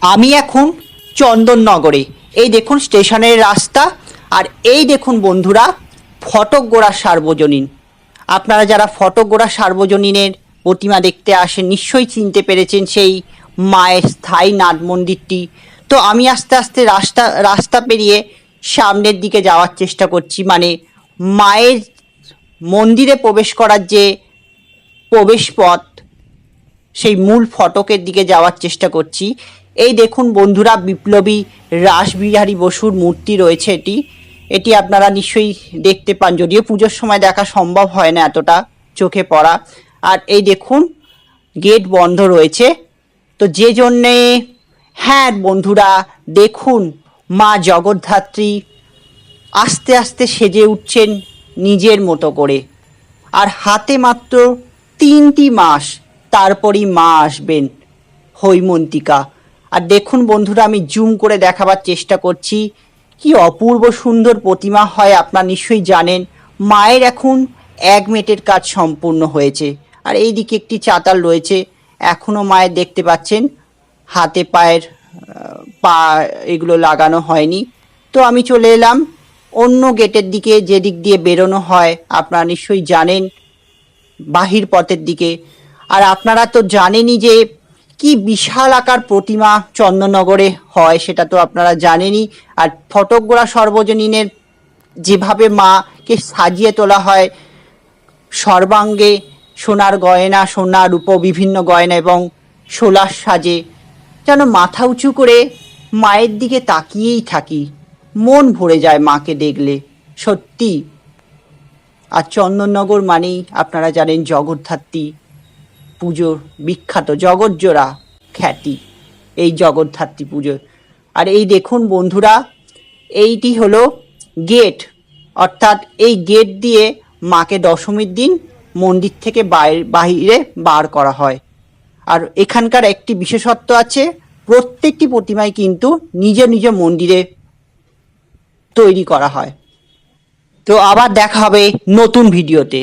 আমি এখন চন্দননগরে। এই দেখুন স্টেশনের রাস্তা, আর এই দেখুন বন্ধুরা ফটকগোড়া সার্বজনীন। আপনারা যারা ফটকগোড়া সার্বজনীনের প্রতিমা দেখতে আসেন নিশ্চয়ই চিনতে পেরেছেন সেই মায়ের স্থায়ী নাট মন্দিরটি। তো আমি আস্তে আস্তে রাস্তা পেরিয়ে সামনের দিকে যাওয়ার চেষ্টা করছি, মানে মায়ের মন্দিরে প্রবেশ করার যে প্রবেশ পথ, সেই মূল ফটকের দিকে যাওয়ার চেষ্টা করছি। এই দেখুন বন্ধুরা বিপ্লবী রাসবিহারী বসুর মূর্তি রয়েছে। এটি আপনারা নিশ্চয়ই দেখতে পান, যদিও পুজোর সময় দেখা সম্ভব হয় না এতটা চোখে পড়া। আর এই দেখুন গেট বন্ধ রয়েছে, তো যে জন্যে হ্যাঁ বন্ধুরা দেখুন মা জগদ্ধাত্রী আস্তে আস্তে সেজে উঠছেন নিজের মতো করে। আর হাতে মাত্র 3টি মাস, তারপরই মা আসবেন হৈমন্তিকা। আর দেখুন বন্ধুরা আমি জুম করে দেখাবার চেষ্টা করছি, কি অপূর্ব সুন্দর প্রতিমা হয় আপনারা নিশ্চয়ই জানেন। মায়ের এখন 1 মেটের কাজ সম্পূর্ণ হয়েছে। আর এই দিকে একটি চাতাল রয়েছে, এখনও মায়ের দেখতে পাচ্ছেন হাতে পায়ের পা এগুলো লাগানো হয়নি। তো আমি চলে এলাম অন্য গেটের দিকে, যেদিক দিয়ে বেরোনো হয় আপনারা নিশ্চয়ই জানেন, বাহির পথের দিকে। আর আপনারা তো জানেনই যে কি বিশাল আকার প্রতিমা চন্দননগরে হয়, সেটা তো আপনারা জানেনই। আর ফটকগোড়া সর্বজনীনের যেভাবে মাকে সাজিয়ে তোলা হয়, সর্বাঙ্গে সোনার গয়না, সোনা রূপো বিভিন্ন গয়না এবং সোলার সাজে, যেন মাথা উঁচু করে মায়ের দিকে তাকিয়েই থাকি, মন ভরে যায় মাকে দেখলে সত্যি। আর চন্দননগর মানেই আপনারা জানেন জগদ্ধাত্রী পুজোর বিখ্যাত, জগৎজোড়া খ্যাতি এই জগদ্ধাত্রী পুজো। আর এই দেখুন বন্ধুরা এইটি হলো গেট, অর্থাৎ এই গেট দিয়ে মাকে দশমীর দিন মন্দির থেকে বাইরে বার করা হয়। আর এখানকার একটি বিশেষত্ব আছে, প্রত্যেকটি প্রতিমাই কিন্তু নিজ নিজ মন্দিরে তৈরি করা হয়। তো আবার দেখা হবে নতুন ভিডিওতে।